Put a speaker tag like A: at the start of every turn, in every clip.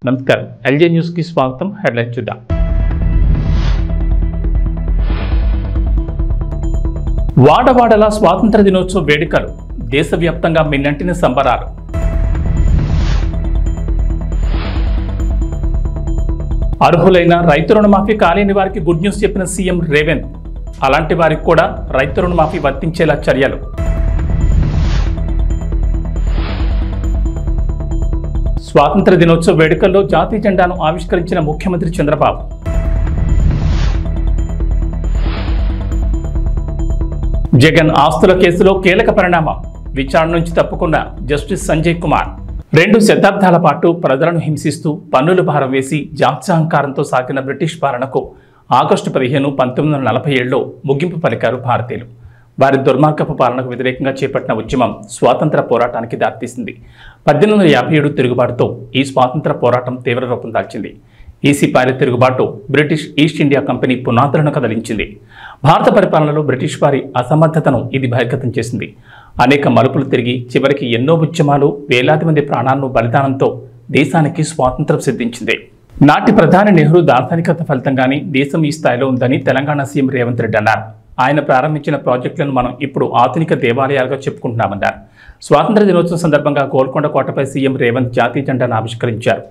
A: నమస్కారం LJ news కి స్వాగతం. హెడ్లైన్ చూద్దాం. వాడవాడల స్వాతంత్ర దినోత్సవ వేడుకలు, దేశవ్యాప్తంగా మిన్నంటిన సంబరాలు. అర్హులైన రైతు రుణమాఫీ కాలేని వారికి గుడ్ న్యూస్ చెప్పిన సీఎం రేవంత్. అలాంటి వారికి కూడా రైతు రుణమాఫీ వర్తించేలా చర్యలు. స్వాతంత్ర దినోత్సవ వేడుకల్లో జాతీయ జెండాను ఆవిష్కరించిన ముఖ్యమంత్రి చంద్రబాబు. జగన్ ఆస్తుల కేసులో కీలక పరిణామం, విచారణ నుంచి తప్పుకున్న జస్టిస్ సంజయ్ కుమార్. 2 శతాబ్దాల పాటు ప్రజలను హింసిస్తూ పన్నుల భారం వేసి జాత్యహంకారంతో సాగిన బ్రిటిష్ పాలనకు ఆగస్టు 15, 1947లో ముగింపు పలికారు భారతీయులు. వారి దుర్మార్గపు పాలనకు వ్యతిరేకంగా చేపట్టిన ఉద్యమం స్వాతంత్ర పోరాటానికి దారితీసింది. 1857 తిరుగుబాటుతో ఈ స్వాతంత్ర పోరాటం తీవ్ర రూపం దాల్చింది. ఈ సిపాయిల తిరుగుబాటు బ్రిటిష్ ఈస్ట్ ఇండియా కంపెనీ పునాదులను కదిలించింది. భారత పరిపాలనలో బ్రిటిష్ వారి అసమర్థతను ఇది బహిర్గతం చేసింది. అనేక మలుపులు తిరిగి చివరికి ఎన్నో ఉద్యమాలు, వేలాది మంది ప్రాణాలను బలిదానంతో దేశానికి స్వాతంత్రం సిద్ధించింది. నాటి ప్రధాని నెహ్రూ దార్శనికత ఫలితంగానే దేశం ఈ స్థాయిలో ఉందని తెలంగాణ సీఎం రేవంత్ రెడ్డి అన్నారు. ఆయన ప్రారంభించిన ప్రాజెక్టులను మనం ఇప్పుడు ఆధునిక దేవాలయాలుగా చెప్పుకుంటున్నామన్నారు. స్వాతంత్ర దినోత్సవం సందర్భంగా గోల్కొండ కోటపై సీఎం రేవంత్ జాతీయ జెండాను ఆవిష్కరించారు.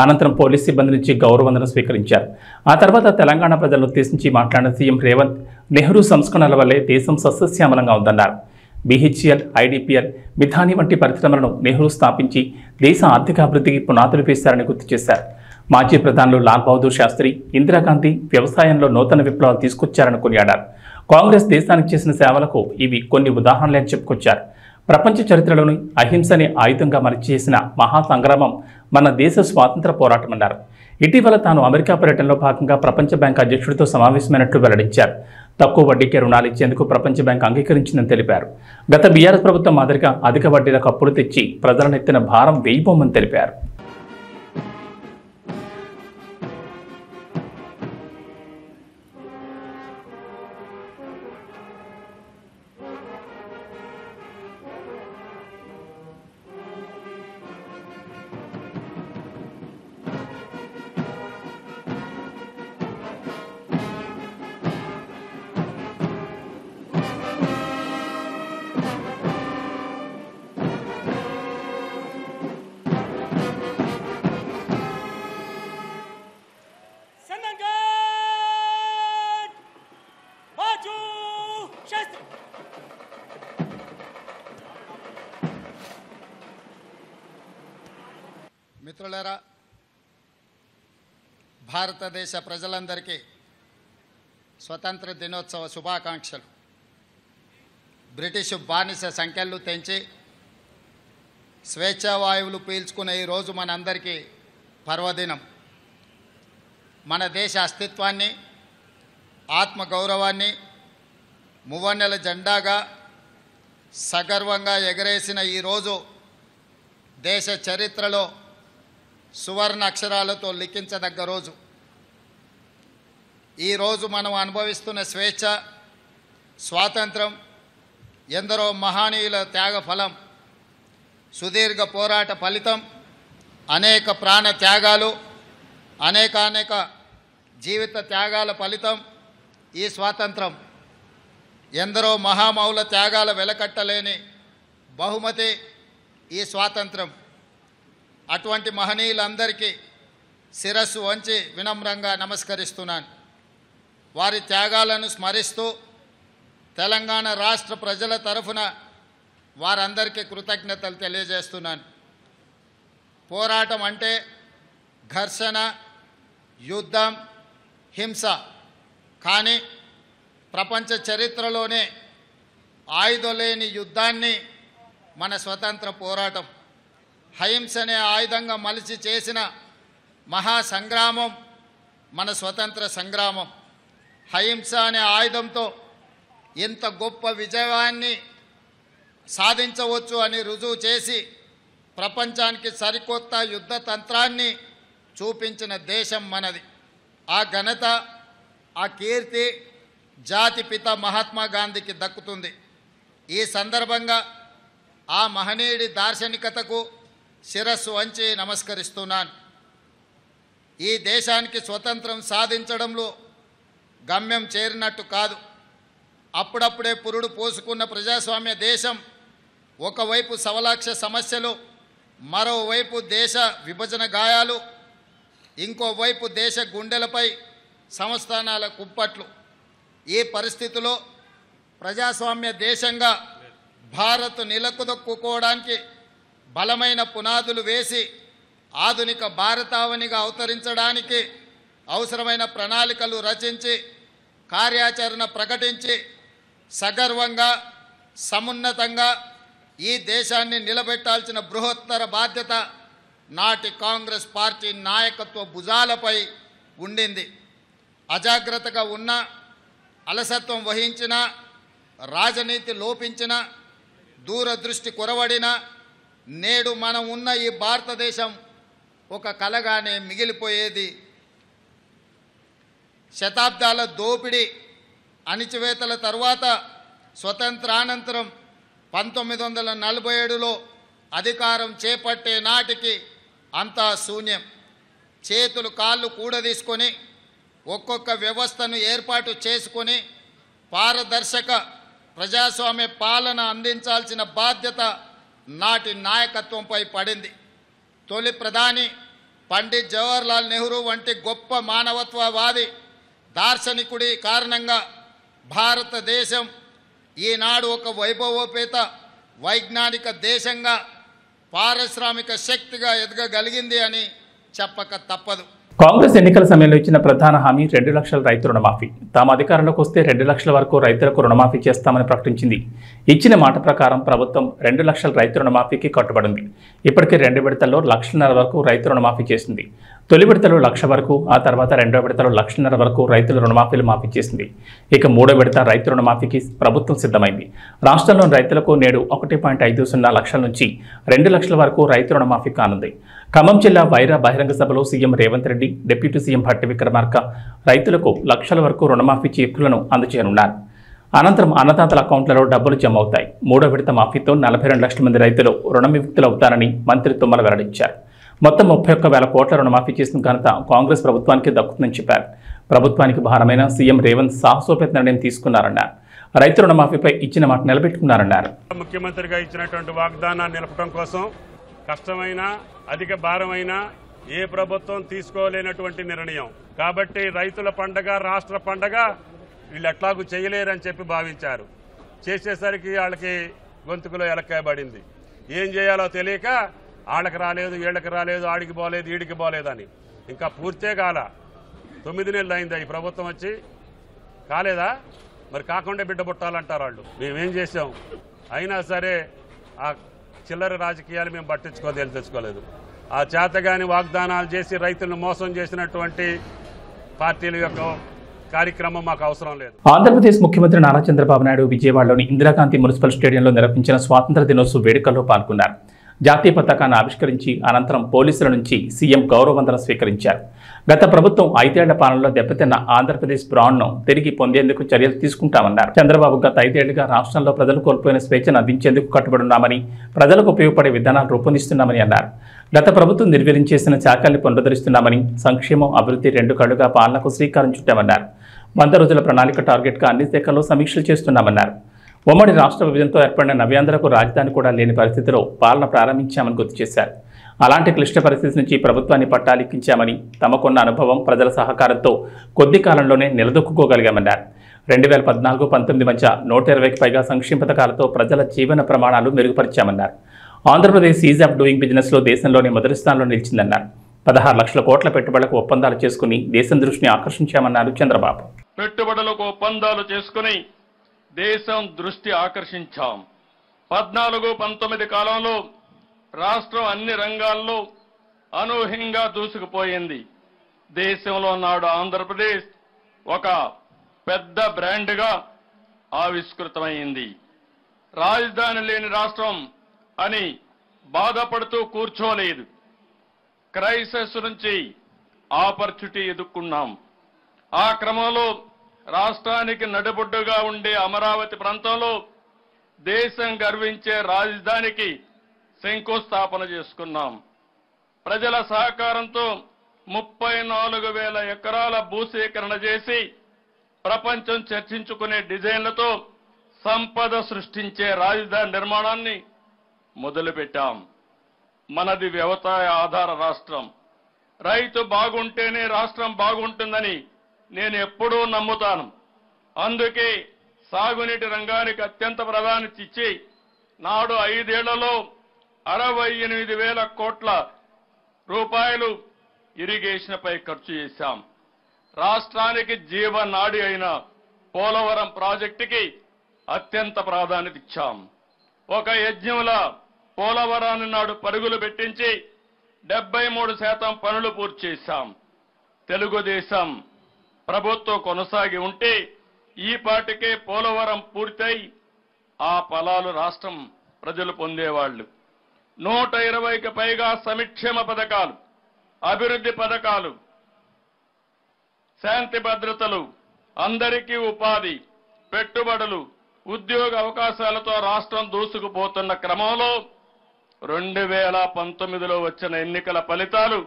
A: అనంతరం పోలీస్ సిబ్బంది నుంచి గౌరవవందనం స్వీకరించారు. ఆ తర్వాత తెలంగాణ ప్రజలను ఉద్దేశించి మాట్లాడిన సీఎం రేవంత్, నెహ్రూ సంస్కరణల వల్లే దేశం సస్యశ్యామలంగా ఉందన్నారు. BHEL, IDPL, మిథాని వంటి పరిశ్రమలను నెహ్రూ స్థాపించి దేశ ఆర్థికాభివృద్ధికి పునాదులు వేశారని గుర్తు చేశారు. మాజీ ప్రధానులు లాల్ బహదూర్ శాస్త్రి, ఇందిరాగాంధీ వ్యవసాయంలో నూతన విప్లవాలు తీసుకొచ్చారని కొనియాడారు. కాంగ్రెస్ దేశానికి చేసిన సేవలకు ఇవి కొన్ని ఉదాహరణలే అని చెప్పుకొచ్చారు. ప్రపంచ చరిత్రలోని అహింసని ఆయుధంగా మలిచేసిన మహాసంగ్రామం మన దేశ స్వాతంత్ర పోరాటం అన్నారు. ఇటీవల తాను అమెరికా పర్యటనలో భాగంగా ప్రపంచ బ్యాంక్ అధ్యక్షుడితో సమావేశమైనట్లు వెల్లడించారు. తక్కువ వడ్డీకే రుణాలు ఇచ్చేందుకు ప్రపంచ బ్యాంక్ అంగీకరించిందని తెలిపారు. గత బీఆర్ఎస్ ప్రభుత్వం మాదిరిగా అధిక వడ్డీలకు అప్పులు తెచ్చి ప్రజలను ఎత్తిన భారం వేయిపోమని తెలిపారు.
B: మిత్రులారా, భారతదేశ ప్రజలందరికీ స్వతంత్ర దినోత్సవ శుభాకాంక్షలు. బ్రిటిష్ బానిస సంఖ్యలు తెంచి స్వేచ్ఛావాయువులు పీల్చుకునే ఈరోజు మనందరికీ పర్వదినం. మన దేశ అస్తిత్వాన్ని, ఆత్మగౌరవాన్ని మువ్వన్నెల జెండాగా సగర్వంగా ఎగరేసిన ఈరోజు దేశ చరిత్రలో సువర్ణ అక్షరాలతో లిఖించదగ్గ రోజు. ఈరోజు మనం అనుభవిస్తున్న స్వేచ్ఛ, స్వాతంత్రం ఎందరో మహనీయుల త్యాగ ఫలం, సుదీర్ఘ పోరాట ఫలితం, అనేక ప్రాణ త్యాగాలు, అనేక జీవిత త్యాగాల ఫలితం ఈ స్వాతంత్రం. ఎందరో మహామౌల త్యాగాల వెలకట్టలేని బహుమతి ఈ స్వాతంత్రం. అటువంటి మహనీయులందరికీ శిరస్సు వంచి వినమ్రంగా నమస్కరిస్తున్నాను. వారి త్యాగాలను స్మరిస్తూ తెలంగాణ రాష్ట్ర ప్రజల తరఫున వారందరికీ కృతజ్ఞతలు తెలియజేస్తున్నాను. పోరాటం అంటే ఘర్షణ, యుద్ధం, హింస. కానీ ప్రపంచ చరిత్రలోనే ఆయుధం లేని యుద్ధాన్ని మన స్వతంత్ర పోరాటం, అహింసనే ఆయుధంగా మలిచి చేసిన మహాసంగ్రామం మన స్వతంత్ర సంగ్రామం. అహింస అనే ఆయుధంతో ఇంత గొప్ప విజయాన్ని సాధించవచ్చు అని రుజువు చేసి ప్రపంచానికి సరికొత్త యుద్ధ తంత్రాన్ని చూపించిన దేశం మనది. ఆ ఘనత, ఆ కీర్తి జాతిపిత మహాత్మా గాంధీకి దక్కుతుంది. ఈ సందర్భంగా ఆ మహనీయుడి దార్శనికతకు శిరస్సు వంచి నమస్కరిస్తున్నాను. ఈ దేశానికి స్వతంత్రం సాధించడంలో గమ్యం చేరినట్టు కాదు. అప్పుడప్పుడే పురుడు పోసుకున్న ప్రజాస్వామ్య దేశం ఒకవైపు సవలాక్ష సమస్యలు, మరోవైపు దేశ విభజన గాయాలు, ఇంకోవైపు దేశ గుండెలపై సంస్థానాల కుప్పట్లు. ఈ పరిస్థితిలో ప్రజాస్వామ్య దేశంగా భారత్ నిలకుదొక్కుకోవడానికి బలమైన పునాదులు వేసి ఆధునిక భారతావనిగా అవతరించడానికి అవసరమైన ప్రణాళికలు రచించి కార్యాచరణ ప్రకటించి సగర్వంగా సమున్నతంగా ఈ దేశాన్ని నిలబెట్టాల్సిన బృహత్తర బాధ్యత నాటి కాంగ్రెస్ పార్టీ నాయకత్వ భుజాలపై ఉండింది. అజాగ్రత్తగా ఉన్న, అలసత్వం వహించిన, రాజనీతి లోపించిన, దూరదృష్టి కొరవడిన నేడు మనం ఉన్న ఈ భారతదేశం ఒక కలగానే మిగిలిపోయేది. శతాబ్దాల దోపిడీ అణిచివేతల తర్వాత స్వతంత్రానంతరం 1947లో అధికారం చేపట్టే నాటికి అంతా శూన్యం. చేతులు కాళ్ళు కూడదీసుకొని ఒక్కొక్క వ్యవస్థను ఏర్పాటు చేసుకొని పారదర్శక ప్రజాస్వామ్య పాలన అందించాల్సిన బాధ్యత నాటి నాయకత్వంపై పడింది. తొలి ప్రధాని పండిట్ జవహర్లాల్ నెహ్రూ వంటి గొప్ప మానవత్వవాది దార్శనికుడి కారణంగా భారతదేశం ఈనాడు ఒక వైభవోపేత వైజ్ఞానిక దేశంగా, పారిశ్రామిక శక్తిగా ఎదగగలిగింది అని చెప్పక తప్పదు.
A: కాంగ్రెస్ ఎన్నికల సమయంలో ఇచ్చిన ప్రధాన హామీ 2 లక్షల రైతు రుణమాఫీ. తాము అధికారంలోకి వస్తే 2 లక్షల వరకు రైతులకు రుణమాఫీ చేస్తామని ప్రకటించింది. ఇచ్చిన మాట ప్రకారం ప్రభుత్వం 2 లక్షల రైతు రుణమాఫీకి కట్టుబడింది. ఇప్పటికే 2 విడతల్లో 1.5 లక్షల వరకు రైతు రుణమాఫీ చేసింది. తొలి విడతలో 1 లక్ష వరకు, ఆ తర్వాత 2వ విడతలో 1.5 లక్షల వరకు రైతుల రుణమాఫీలు మాఫీ చేసింది. ఇక 3వ విడత రైతు రుణమాఫీకి ప్రభుత్వం సిద్ధమైంది. రాష్ట్రంలోని రైతులకు నేడు 1.50 లక్షల నుంచి 2 లక్షల వరకు రైతు రుణమాఫీ కానుంది. ఖమ్మం జిల్లా వైరా బహిరంగ సభలో CM Revanth Reddy, deputy CM Bhatti Vikramarka రైతులకు లక్షల వరకు రుణమాఫీ చెక్కులను అందజేయనున్నారు. అనంతరం అన్నదాతల అకౌంట్లలో డబ్బులు జమ అవుతాయి. 3వ విడత మాఫీతో 42 లక్షల మంది రైతులు రుణ విముక్తులవుతారని మంత్రి తుమ్మల వెల్లడించారు. మొత్తం 31,000 కోట్ల రుణమాఫీ చేసిన ఘనత కాంగ్రెస్ ప్రభుత్వానికి దక్కుతుందని చెప్పారు. ప్రభుత్వానికి భారమైన సీఎం రేవంత్ సాహసోపేత నిర్ణయం తీసుకున్నారన్నారు. రైతు రుణమాఫీపై ఇచ్చిన మాట నిలబెట్టుకున్నారన్నారు.
C: ముఖ్యమంత్రిగా ఇచ్చినటువంటి వాగ్దానాన్ని నిలపడం కోసం కష్టమైన, అధిక భారమైన ఏ ప్రభుత్వం తీసుకోలేనటువంటి నిర్ణయం. కాబట్టి రైతుల పండగ, రాష్ట్ర పండగ వీళ్ళు ఎట్లాగూ చేయలేరని చెప్పి భావించారు. చేసేసరికి వాళ్ళకి గొంతుకులో ఎలక్కాయబడింది. ఏం చేయాలో తెలియక వాళ్ళకి రాలేదు, వీళ్ళకి రాలేదు, ఆడికి పోలేదు, ఈడికి పోలేదని ఇంకా పూర్తే కాల. 9 నెలలు అయిందా ఈ ప్రభుత్వం వచ్చి? కాలేదా? మరి కాకుండా బిడ్డ పుట్టాలంటారు వాళ్ళు. మేమేం చేసాం? అయినా సరే ఆ చిల్లర రాజకీయాలు మేము తెచ్చుకోలేదు. ఆ చేతగాని వాగ్దానాలు చేసి రైతులను మోసం చేసినటువంటి పార్టీల యొక్క కార్యక్రమం మాకు అవసరం లేదు.
A: ఆంధ్రప్రదేశ్ ముఖ్యమంత్రి నారా చంద్రబాబు నాయుడు విజయవాడలోని ఇందిరాగాంధీ మున్సిపల్ స్టేడియంలో నిర్వహించిన స్వాతంత్ర దినోత్సవ వేడుకల్లో పాల్గొన్నారు. జాతీయ పతాకాన్ని ఆవిష్కరించి అనంతరం పోలీసుల నుంచి సీఎం గౌరవవందనం స్వీకరించారు. గత ప్రభుత్వం 5 ఏళ్ల పాలనలో దెబ్బతిన్న ఆంధ్రప్రదేశ్ బ్రాండ్ను తిరిగి పొందేందుకు చర్యలు తీసుకుంటామన్నారు. చంద్రబాబు గత 5 ఏళ్లుగా రాష్ట్రంలో ప్రజలు కోల్పోయిన స్వేచ్ఛను అందించేందుకు కట్టుబడున్నామని, ప్రజలకు ఉపయోగపడే విధానాలు రూపొందిస్తున్నామని అన్నారు. గత ప్రభుత్వం నిర్వీర్యం చేసిన శాఖల్ని పునరుద్ధరిస్తున్నామని, సంక్షేమం, అభివృద్ధి 2 కళ్లుగా పాలనకు శ్రీకారం చుట్టామన్నారు. 100 రోజుల ప్రణాళిక టార్గెట్గా అన్ని శాఖల్లో సమీక్షలు చేస్తున్నామన్నారు. ఉమ్మడి రాష్ట్ర విభజనతో ఏర్పడిన నవ్యాంధ్రకు రాజధాని కూడా లేని పరిస్థితిలో పాలన ప్రారంభించామని గుర్తు చేశారు. అలాంటి క్లిష్ట పరిస్థితి నుంచి ప్రభుత్వాన్ని పట్టాలెక్కించామని, తమకున్న అనుభవం, ప్రజల సహకారంతో కొద్ది కాలంలోనే నిలదొక్కుకోగలిగామన్నారు. 2014-19 మధ్య 120కి పైగా సంక్షేమ పథకాలతో ప్రజల జీవన ప్రమాణాలు మెరుగుపరిచామన్నారు. ఆంధ్రప్రదేశ్ ఈజ్ ఆఫ్ డూయింగ్ బిజినెస్లో దేశంలోని మొదటి స్థానంలో నిలిచిందన్నారు. 16 లక్షల కోట్ల పెట్టుబడులకు ఒప్పందాలు చేసుకుని దేశం దృష్టిని ఆకర్షించామన్నారు చంద్రబాబు.
D: పెట్టుబడులకు ఒప్పందాలు చేసుకుని దేశం దృష్టి ఆకర్షించాం. 14-19 కాలంలో రాష్ట్రం అన్ని రంగాల్లో అనూహ్యంగా దూసుకుపోయింది. దేశంలో నాడు ఆంధ్రప్రదేశ్ ఒక పెద్ద బ్రాండ్గా ఆవిష్కృతమైంది. రాజధాని లేని రాష్ట్రం అని బాధపడుతూ కూర్చోలేదు. క్రైసిస్ నుంచి ఆపర్చునిటీ ఎదుర్కొన్నాం. ఆ క్రమంలో రాష్ట్రానికి నడిబొడ్డుగా ఉండే అమరావతి ప్రాంతంలో దేశం గర్వించే రాజధానికి శంకుస్థాపన చేసుకున్నాం. ప్రజల సహకారంతో 34,000 ఎకరాల భూసేకరణ చేసి ప్రపంచం చర్చించుకునే డిజైన్లతో సంపద సృష్టించే రాజధాని నిర్మాణాన్ని మొదలుపెట్టాం. మనది వ్యవసాయ ఆధార రాష్ట్రం. రైతు బాగుంటేనే రాష్ట్రం బాగుంటుందని నేను ఎప్పుడూ నమ్ముతాను. అందుకే సాగునీటి రంగానికి అత్యంత ప్రాధాన్యత ఇచ్చి నాడు 5 ఏళ్లలో 68,000 కోట్ల రూపాయలు ఇరిగేషన్పై ఖర్చు చేశాం. రాష్ట్రానికి జీవనాడి అయిన పోలవరం ప్రాజెక్టుకి అత్యంత ప్రాధాన్యత ఇచ్చాం. ఒక యజ్ఞంలా పోలవరాన్ని నాడు పరుగులు పెట్టించి 73% పనులు పూర్తి చేశాం. తెలుగుదేశం ప్రభుత్వం కొనసాగి ఉంటే ఈ పాటికే పోలవరం పూర్తయి ఆ ఫలాలు రాష్ట్రం ప్రజలు పొందేవాళ్లు. 120కి పైగా సంక్షేమ పథకాలు, అభివృద్ధి పథకాలు, శాంతి భద్రతలు, అందరికీ ఉపాధి, పెట్టుబడులు, ఉద్యోగ అవకాశాలతో రాష్ట్రం దూసుకుపోతున్న క్రమంలో 2019లో వచ్చిన ఎన్నికల ఫలితాలు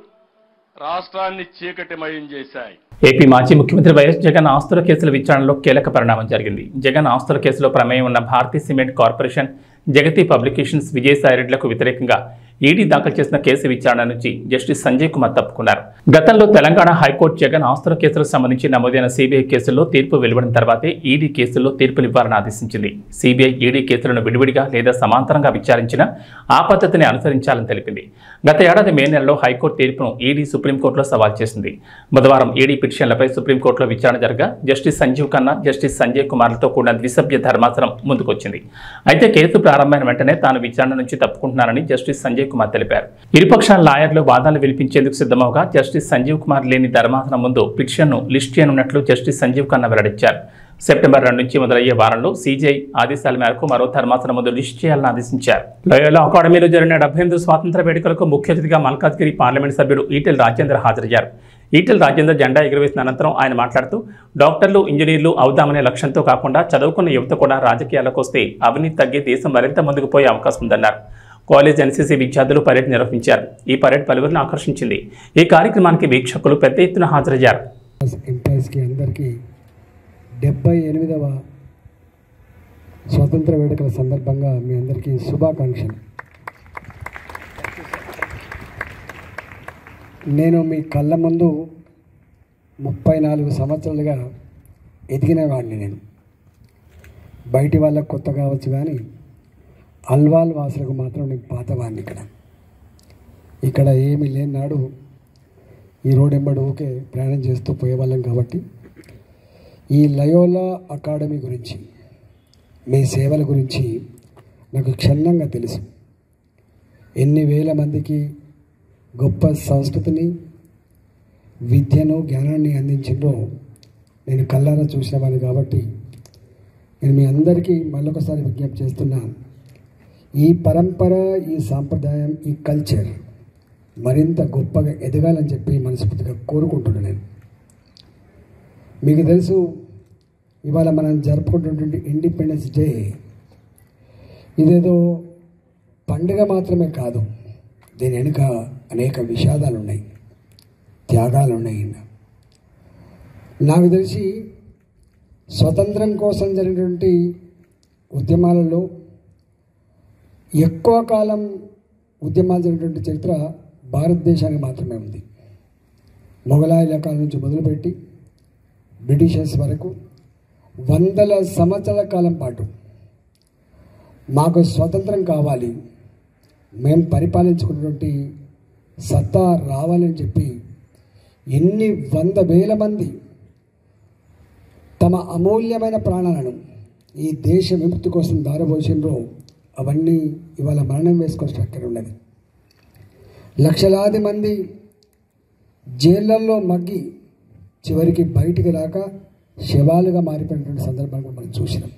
D: రాష్ట్రాన్ని చీకటిమయం చేశాయి.
A: ఏపీ మాజీ ముఖ్యమంత్రి వైఎస్ జగన్ ఆస్తుల కేసుల విచారణలో కీలక పరిణామం జరిగింది. జగన్ ఆస్తుల కేసులో ప్రమేయం ఉన్న భారతీ సిమెంట్ కార్పొరేషన్, జగతి పబ్లికేషన్స్, విజయసాయిరెడ్డిలకు వ్యతిరేకంగా ఈడీ దాఖలు చేసిన కేసు విచారణ నుంచి జస్టిస్ సంజయ్ కుమార్ తప్పుకున్నారు. గతంలో తెలంగాణ హైకోర్టు జగన్ ఆస్తుల కేసులకు సంబంధించి నమోదైన సిబిఐ కేసుల్లో తీర్పు వెలువడిన తర్వాతే ఈడీ కేసుల్లో తీర్పునివ్వాలని ఆదేశించింది. సిబిఐ ఈడీ కేసులను విడివిడిగా లేదా సమాంతరంగా విచారించిన ఆ పద్ధతిని అనుసరించాలని తెలిపింది. గత ఏడాది మే నెలలో హైకోర్టు తీర్పును ఈడీ సుప్రీంకోర్టులో సవాల్ చేసింది. బుధవారం ఈడీ పిటిషన్లపై సుప్రీంకోర్టులో విచారణ జరగా జస్టిస్ సంజీవ్ ఖన్నా, జస్టిస్ సంజయ్ కుమార్లతో కూడిన ద్విసభ్య ధర్మాసనం ముందుకొచ్చింది. అయితే కేసు ప్రారంభమైన వెంటనే తాను విచారణ నుంచి తప్పుకుంటున్నానని జస్టిస్ సంజయ్ కుమార్ తెలిపారు. ఇరుపక్షాల లాయర్లు వాదనలు వినిపించేందుకు సిద్ధమవగా జస్టిస్ సంజీవ్ కుమార్ లేని ధర్మాసనం ముందు పిటిషన్ను లిస్ట్ చేయనున్నట్లు జస్టిస్ సంజీవ్ ఖన్నా వెల్లడించారు. సెప్టెంబర్ 2 నుంచి మొదలయ్యే వారంలో సీజీఐ ఆదేశాల మేరకు మరో ధర్మాసనం ముందు లిస్ట్ చేయాలని ఆదేశించారు. లోయోలా అకాడమీలో జరిగిన 78 స్వాతంత్ర వేడుకలకు ముఖ్య అతిథిగా మల్కాజ్గిరి పార్లమెంట్ సభ్యుడు ఈటెల రాజేందర్ హాజరయ్యారు. ఈటెల రాజేందర్ జెండా ఎగురవేసిన అనంతరం ఆయన మాట్లాడుతూ డాక్టర్లు, ఇంజనీర్లు అవుదామనే లక్ష్యంతో కాకుండా చదువుకున్న యువత కూడా రాజకీయాలకు వస్తే అవినీతి తగ్గి దేశం మరింత ముందుకు పోయే అవకాశం ఉందన్నారు. కాలేజ్ ఎన్సీసీ విద్యార్థులు పరేడ్ నిర్వహించారు. ఈ పరేడ్ పలువురిని ఆకర్షించింది. ఈ కార్యక్రమానికి వీక్షకులు పెద్ద ఎత్తున హాజరయ్యారు.
E: 78వ స్వాతంత్ర వేడుకల సందర్భంగా మీ అందరికీ శుభాకాంక్షలు. నేను మీ కళ్ళ ముందు 34 సంవత్సరాలుగా ఎదిగిన వాడిని. నేను బయటి వాళ్ళకు కొత్త కావచ్చు కానీ అల్వాల్ వాసులకు మాత్రం నేను పాతవాడిని. ఇక్కడ ఏమీ లేని నాడు ఈ రోడ్ ఎంబడి ఊకే ప్రయాణం చేస్తూ పోయేవాళ్ళం. కాబట్టి ఈ లయోలా అకాడమీ గురించి, మీ సేవల గురించి నాకు క్షుణ్ణంగా తెలుసు. ఎన్ని వేల మందికి గొప్ప సంస్కృతిని, విద్యను, జ్ఞానాన్ని అందించిందో నేను కళ్ళారా చూసినవాడిని. కాబట్టి నేను మీ అందరికీ మళ్ళొకసారి విజ్ఞప్తి చేస్తున్నాను, ఈ పరంపర, ఈ సాంప్రదాయం, ఈ కల్చర్ మరింత గొప్పగా ఎదగాలని చెప్పి మనస్ఫూర్తిగా కోరుకుంటున్నాను. నేను మీకు తెలుసు, ఇవాళ మనం జరుపుకుంటున్నటువంటి ఇండిపెండెన్స్ డే ఇదేదో పండుగ మాత్రమే కాదు. దీని వెనుక అనేక విషాదాలు ఉన్నాయి, త్యాగాలు ఉన్నాయి. నాకు తెలిసి స్వతంత్రం కోసం జరిగినటువంటి ఉద్యమాలలో ఎక్కువ కాలం ఉద్యమాలు జరిగినటువంటి చరిత్ర భారతదేశానికి మాత్రమే ఉంది. మొఘలాయుల కాలం నుంచి మొదలుపెట్టి బ్రిటిషర్స్ వరకు వందల సంవత్సరాల కాలం పాటు మాకు స్వతంత్రం కావాలి, మేము పరిపాలించుకున్నటువంటి సత్తా రావాలని చెప్పి ఎన్ని 100,000 మంది తమ అమూల్యమైన ప్రాణాలను ఈ దేశ విముక్తి కోసం దారబోసిండ్రో అవన్నీ ఇవాళ మరణం వేసుకొని అక్కడ ఉన్నది. లక్షలాది మంది జైళ్ళల్లో మగ్గి చివరికి బయటికి రాక శవాలుగా మారిపోయినటువంటి సందర్భాన్ని మనం చూసినాం.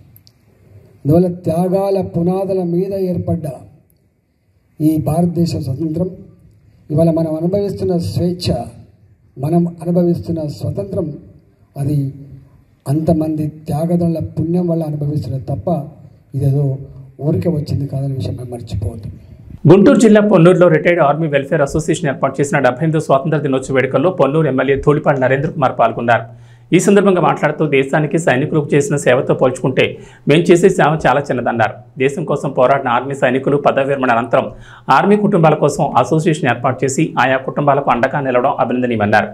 E: అందువల్ల త్యాగాల పునాదుల మీద ఏర్పడ్డ ఈ భారతదేశ స్వతంత్రం, ఇవాళ మనం అనుభవిస్తున్న స్వేచ్ఛ, మనం అనుభవిస్తున్న స్వతంత్రం, అది అంతమంది త్యాగదళ పుణ్యం వల్ల అనుభవిస్తున్నది తప్ప ఇదేదో ఊరికే వచ్చింది కాదనే విషయం మనం మర్చిపోవద్దు.
A: గుంటూరు జిల్లా పొన్నూరులో రిటైర్డ్ ఆర్మీ వెల్ఫేర్ అసోసియేషన్ ఏర్పాటు చేసిన 78వ స్వాతంత్ర దినోత్సవ వేడుకల్లో పొన్నూరు ఎమ్మెల్యే ధూళిపాటి నరేంద్ర కుమార్ పాల్గొన్నారు. ఈ సందర్భంగా మాట్లాడుతూ దేశానికి సైనికులకు చేసిన సేవతో పోల్చుకుంటే మేము చేసే సేవ చాలా చిన్నదన్నారు. దేశం కోసం పోరాడిన ఆర్మీ సైనికులు పదవి విరమణ అనంతరం ఆర్మీ కుటుంబాల కోసం అసోసియేషన్ ఏర్పాటు చేసి ఆయా కుటుంబాలకు అండగా నిలవడం అభినందనీయమన్నారు.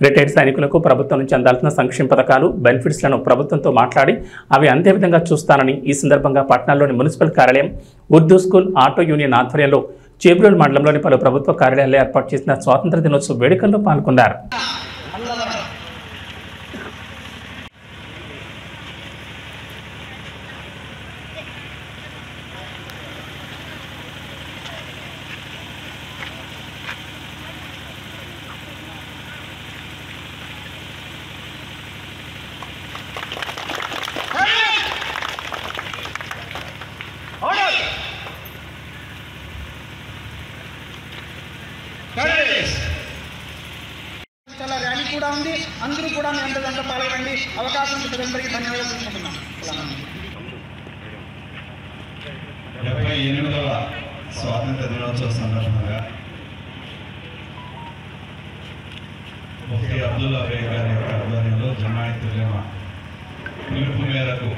A: రిటైర్డ్ సైనికులకు ప్రభుత్వం నుంచి అందాల్సిన సంక్షేమ పథకాలు బెనిఫిట్స్లను ప్రభుత్వంతో మాట్లాడి అవి అంతే విధంగా చూస్తానని ఈ సందర్భంగా పట్టణంలోని మున్సిపల్ కార్యాలయం, ఉర్దూ స్కూల్, ఆటో యూనియన్ ఆధ్వర్యంలో చేబ్రోలు మండలంలోని పలు ప్రభుత్వ కార్యాలయాల్లో ఏర్పాటు చేసిన స్వాతంత్ర దినోత్సవ వేడుకల్లో పాల్గొన్నారు.
F: చాలా ర్యాలీ కూడా ఉంది. అందరూ కూడా మీ అందరితో పాల్గొనండి. అవకాశం అందరికీ ధన్యవాదాలు తెలుసుకుంటున్నాం.
G: 78వ స్వాతంత్ర దినోత్సవ సందర్భంగా ముఫ్తీ అబ్దుల్లా బేగ్ గారి యొక్క ఆధ్వర్యంలో జమాయత్ ఉలమా పిలుపు మేరకు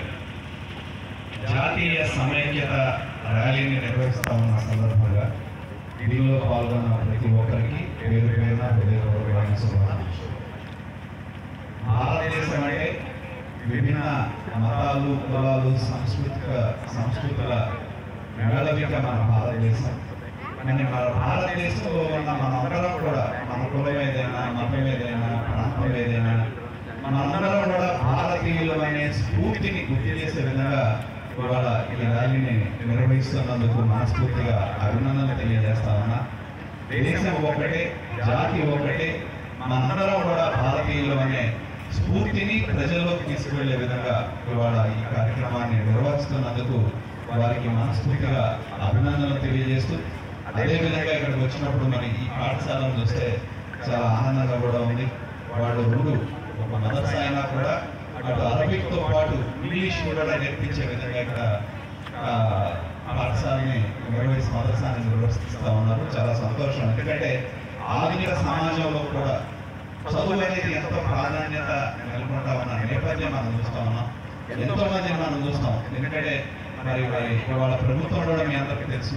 G: జాతీయ సమైక్యత ర్యాలీని నిర్వహిస్తా ఉన్న సందర్భంగా దీనిలో పాల్గొన్న ప్రతి ఒక్కరికి పేరు పేరున హృదయపూర్వకమైన శుభాకాంక్షలు. భారతదేశం అంటే విభిన్న మతాలు, కులాలు, సంస్కృతుల మేళవిక మన భారతదేశం. మన భారతదేశంలో ఉన్న మనందరం కూడా మన కులం ఏదైనా, మతం ఏదైనా, ప్రాంతం ఏదైనా, మనందరం కూడా భారతీయులు అనే స్ఫూర్తిని గుర్తు చేసే విధంగా ఇవాళ ఈ ర్యాలీని నిర్వహిస్తున్నందుకు మనస్ఫూర్తిగా అభినందనలు తెలియజేస్తా ఉన్నా. దేశం ఒకటే, జాతి ఒకటే, మనందరం కూడా భారతీయులు అనే స్ఫూర్తిని ప్రజల్లోకి తీసుకువెళ్లే విధంగా ఇవాళ ఈ కార్యక్రమాన్ని నిర్వహిస్తున్నందుకు వారికి మనస్ఫూర్తిగా అభినందనలు తెలియజేస్తూ, అదేవిధంగా ఇక్కడికి వచ్చినప్పుడు మరి ఈ పాఠశాలను చూస్తే చాలా ఆనందంగా కూడా ఉంది. వాళ్ళు ఒక మదర్సా అయినా కూడా అటు అరబిక్తో పాటు ఇంగ్లీష్ కూడా నేర్పించే విధంగా ఇక్కడ పాఠశాలని మదర్సాని నిర్వహిస్తూ ఉన్నారు. చాలా సంతోషం. ఎందుకంటే ఆధునిక సమాజంలో కూడా చదువు అనేది ఎంతో ప్రాధాన్యత నెలకొంటా ఉన్న నేపథ్యం మనం చూస్తూ ఉన్నాం. ఎంతో మందిని మనం చూస్తాం. ఎందుకంటే మరి ఇవాళ ప్రభుత్వం కూడా మీ అందరికీ తెలుసు,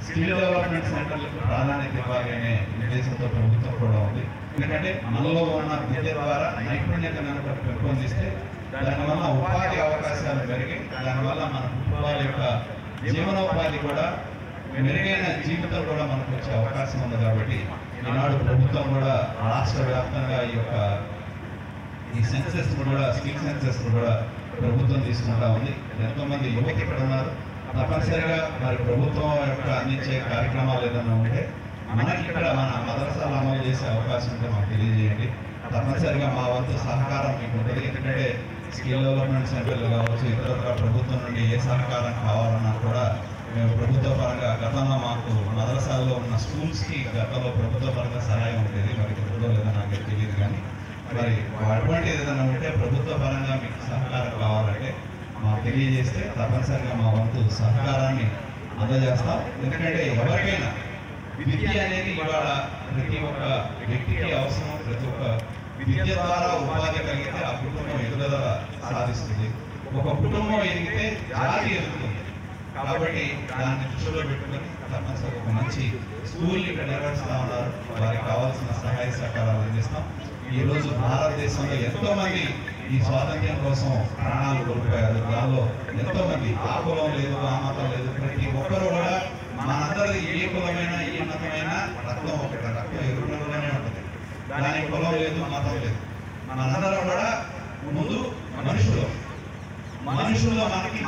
G: స్కిల్ డెవలప్మెంట్ సెంటర్లకు ప్రాధాన్యత ఇవ్వాలి అనే ఉద్దేశంతో ప్రభుత్వం కూడా ఉంది. ఎందుకంటే మనలో ఉన్న విద్య ద్వారా నైపుణ్యత కనుక పెంపొందిస్తే దానివల్ల ఉపాధి అవకాశాలు పెరిగి దానివల్ల మన కుటుంబాల యొక్క జీవనోపాధి కూడా మెరుగైన జీవితం కూడా మనకు వచ్చే అవకాశం ఉంది. కాబట్టి ఈనాడు ప్రభుత్వం కూడా రాష్ట్ర వ్యాప్తంగా ఈ సెన్సెస్ కూడా, స్కిల్ సెన్సెస్ కూడా ప్రభుత్వం తీసుకుంటా ఉంది. ఎంతోమంది యువత ఇక్కడ ఉన్నారు. తప్పనిసరిగా మరి ప్రభుత్వం యొక్క అందించే కార్యక్రమాలు ఏదైనా ఉంటే మనకి ఇక్కడ మన మదర్సాలు అమలు చేసే అవకాశం ఉంటే మాకు తెలియజేయండి. తప్పనిసరిగా మా వంతు సహకారం మీకు ఉంటుంది. ఎందుకంటే స్కిల్ డెవలప్మెంట్ సెంటర్లు కావచ్చు, ఇతరత్ర ప్రభుత్వం నుండి ఏ సహకారం కావాలన్నా కూడా మేము ప్రభుత్వ పరంగా గతంలో మాకు మదరసాల్లో ఉన్న స్కూల్స్కి గతంలో ప్రభుత్వ పరంగా సహాయం ఉండేది. మరి ప్రభుత్వం లేదో నాకు తెలియదు. కానీ మరి అటువంటి ఏదైనా ఉంటే ప్రభుత్వ పరంగా మీకు సహకారం కావాలంటే మాకు తెలియజేస్తే తప్పనిసరిగా మా వంతు సహకారాన్ని అందజేస్తాం. ఎందుకంటే ఎవరికైనా విద్య అనేది ఇవాళ ప్రతి ఒక్క వ్యక్తికి అవసరం. ప్రతి ఒక్క విద్య ద్వారా ఉపాధి కలిగితే ఆ కుటుంబం ఎదుగుదల సాధిస్తుంది. ఒక కుటుంబం ఎదిగితే జాతి ఎదుగుతుంది. కాబట్టి దాన్ని దృష్టిలో పెట్టుకుని తప్పనిసరిగా ఒక మంచి స్కూల్ని ఇక్కడ నిర్వహిస్తూ ఉన్నారు. వారికి కావాల్సిన సహాయ సహకారాలు అందిస్తాం. ఈరోజు భారతదేశంలో ఎంతోమంది ఈ స్వాతంత్ర్యం కోసం ప్రాణాలు కోల్పోయారు. దానిలో ఎంతోమంది ఆ కులం లేదు, ఆ మతం లేదు, ప్రతి ఒక్కరు కూడా మనందరి ఏ కులమైనా ఏ మతమైనా రక్తం ఒకటి, రక్తం ఎరువులోనే ఉంటుంది. దానికి కులం లేదు, మతం లేదు. మనందరం కూడా ముందు మనుషుల్లో మనకి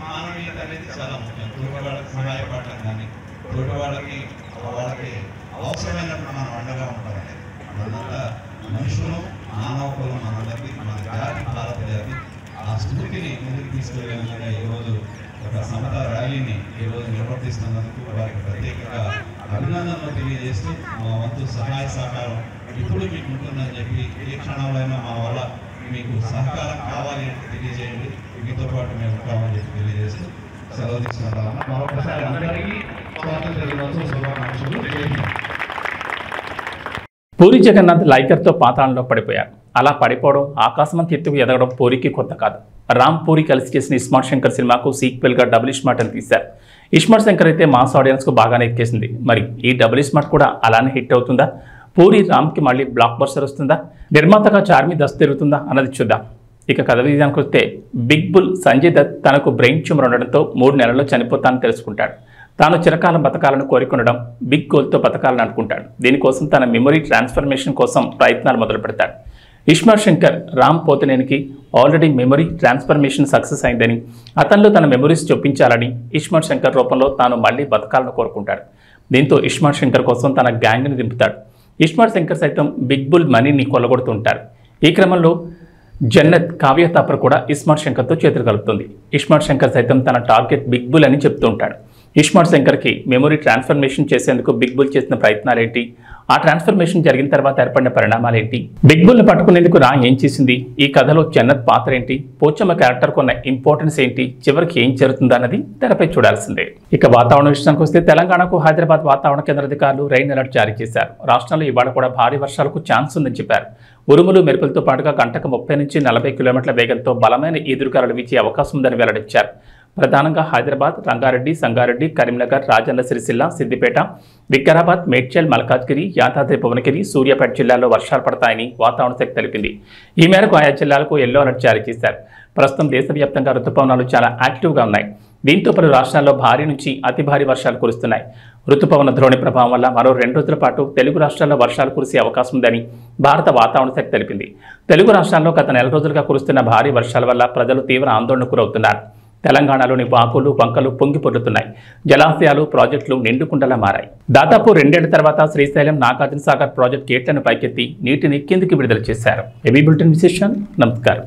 G: మానవీయత అనేది చాలా ముఖ్యం. తోటి వాళ్ళకి సహాయపడటం కానీ, తోటి వాళ్ళకి అవసరమైనప్పుడు మనం అండగా ఉంటాం. మనంతా మనుషులు, మానవ కులం మనందరికీ, మన జాతి భారత జాతి ఆ స్ఫూర్తిని ముందుకు తీసుకెళ్లే విధంగా ఈరోజు ఒక సమతా ర్యాలీని ఈరోజు నిర్వర్తిస్తున్నందుకు వారికి ప్రత్యేకంగా అభినందనలు తెలియజేస్తూ మా వంతు సహాయ సహకారం ఇప్పుడు మీకు ఉంటుందని చెప్పి ఏ క్షణంలో మా వల్ల మీకు సహకారం కావాలి అంటే తెలియజేయండి. మీతో పాటు మేము ఉంటామని చెప్పి తెలియజేస్తూ సెలవు తీసుకుంటాము. మరొకసారి అందరికీ స్వాతంత్ర దినోత్సవ శుభాకాంక్షలు. జై హింద్.
A: పూరి జగన్నాథ్ లైగర్తో పాతాళంలో పడిపోయారు. అలా పడిపోవడం, ఆకాశమంత ఎత్తుకు ఎదగడం పూరికి కొత్త కాదు. రామ్ పూరి కలిసి చేసిన ఇస్మార్ట్ శంకర్ సినిమాకు సీక్వెల్గా డబుల్ ఇస్మార్ట్ అని తీశారు. ఇస్మార్ట్ శంకర్ అయితే మాస్ ఆడియన్స్కు బాగానే ఎక్కేసింది. మరి ఈ డబుల్ ఇస్మార్ట్ కూడా అలానే హిట్ అవుతుందా? పూరి రామ్కి మళ్ళీ బ్లాక్ బస్టర్ వస్తుందా? నిర్మాతగా చార్మి దస్తు తిరుగుతుందా అన్నది చూద్దాం. ఇక కథ విధానానికి వస్తే బిగ్ బుల్ సంజయ్ దత్ తనకు బ్రెయిన్ ట్యూమర్ ఉండడంతో 3 నెలల్లో చనిపోతానని తెలుసుకుంటాడు. తాను చిరకాలం బతకాలను కోరుకునడం, బిగ్ గోల్తో బతకాలని అనుకుంటాడు. దీనికోసం తన మెమొరీ ట్రాన్స్ఫర్మేషన్ కోసం ప్రయత్నాలు మొదలు పెడతాడు. ఇస్మార్ట్ శంకర్ రామ్ పోతినేనికి ఆల్రెడీ మెమొరీ ట్రాన్స్ఫర్మేషన్ సక్సెస్ అయిందని, అతనిలో తన మెమొరీస్ చొప్పించాలని ఇస్మార్ట్ శంకర్ రూపంలో తాను మళ్ళీ బతకాలను కోరుకుంటాడు. దీంతో ఇస్మార్ట్ శంకర్ కోసం తన గ్యాంగ్ని దింపుతాడు. ఇస్మార్ట్ శంకర్ సైతం బిగ్ బుల్ మనీని కొల్లగొడుతూ ఉంటారు. ఈ క్రమంలో జన్నత్ కావ్య తాపర్ కూడా ఇస్మార్ట్ శంకర్తో చేతులు కలుపుతుంది. ఇస్మార్ట్ శంకర్ సైతం తన టార్గెట్ బిగ్ బుల్ అని చెప్తూ ఉంటాడు. ఇస్మార్ట్ శంకర్కి మెమొరీ ట్రాన్స్ఫర్మేషన్ చేసేందుకు బిగ్ బుల్ చేసిన ప్రయత్నాలేంటి, ఆ ట్రాన్స్ఫర్మేషన్ జరిగిన తర్వాత ఏర్పడిన పరిణామాలేంటి, బిగ్ బుల్ని పట్టుకునేందుకు రా ఏం చేసింది, ఈ కథలో జన్నత్ పాత్ర ఏంటి, పోచమ్మ క్యారెక్టర్ కొన్న ఇంపార్టెన్స్ ఏంటి, చివరికి ఏం జరుగుతుందా అన్నది తెరపై చూడాల్సిందే. ఇక వాతావరణ విషయానికి వస్తే తెలంగాణకు హైదరాబాద్ వాతావరణ కేంద్ర అధికారులు రెయిన్ అలర్ట్ జారీ చేశారు. రాష్ట్రంలో ఇవాళ కూడా భారీ వర్షాలకు ఛాన్స్ ఉందని చెప్పారు. ఉరుములు మెరుపులతో పాటుగా గంటకు 30 నుంచి 40 కిలోమీటర్ల వేగంతో బలమైన ఈదురుగాలులు వీచే అవకాశం ఉందని వెల్లడించారు. ప్రధానంగా హైదరాబాద్, రంగారెడ్డి, సంగారెడ్డి, కరీంనగర్, రాజన్న సిరిసిల్ల, సిద్దిపేట, వికారాబాద్, మేడ్చల్, మల్కాజ్గిరి, యాదాద్రి భువనగిరి, సూర్యాపేట జిల్లాల్లో వర్షాలు పడతాయని వాతావరణ శాఖ తెలిపింది. ఈ మేరకు ఆయా జిల్లాలకు ఎల్లో అలర్ట్ జారీ చేశారు. ప్రస్తుతం దేశవ్యాప్తంగా రుతుపవనాలు చాలా యాక్టివ్గా ఉన్నాయి. దీంతో పలు రాష్ట్రాల్లో భారీ నుంచి అతి భారీ వర్షాలు కురుస్తున్నాయి. రుతుపవన ద్రోణి ప్రభావం వల్ల మరో 2 రోజుల పాటు తెలుగు రాష్ట్రాల్లో వర్షాలు కురిసే అవకాశం ఉందని భారత వాతావరణ శాఖ తెలిపింది. తెలుగు రాష్ట్రాల్లో గత 4 రోజులుగా కురుస్తున్న భారీ వర్షాల వల్ల ప్రజలు తీవ్ర ఆందోళనకు గురవుతున్నారు. తెలంగాణలోని వాగులు, వంకలు పొంగి పొర్లుతున్నాయి. జలాశయాలు, ప్రాజెక్టులు నిండుకుండలా మారాయి. దాదాపు 2 ఏళ్ల తర్వాత శ్రీశైలం, నాగార్జున సాగర్ ప్రాజెక్టు గేట్లను పైకెత్తి నీటిని కిందికి విడుదల చేశారు. ఏబీ బులెటిన్ విశేషాలు. నమస్కారం.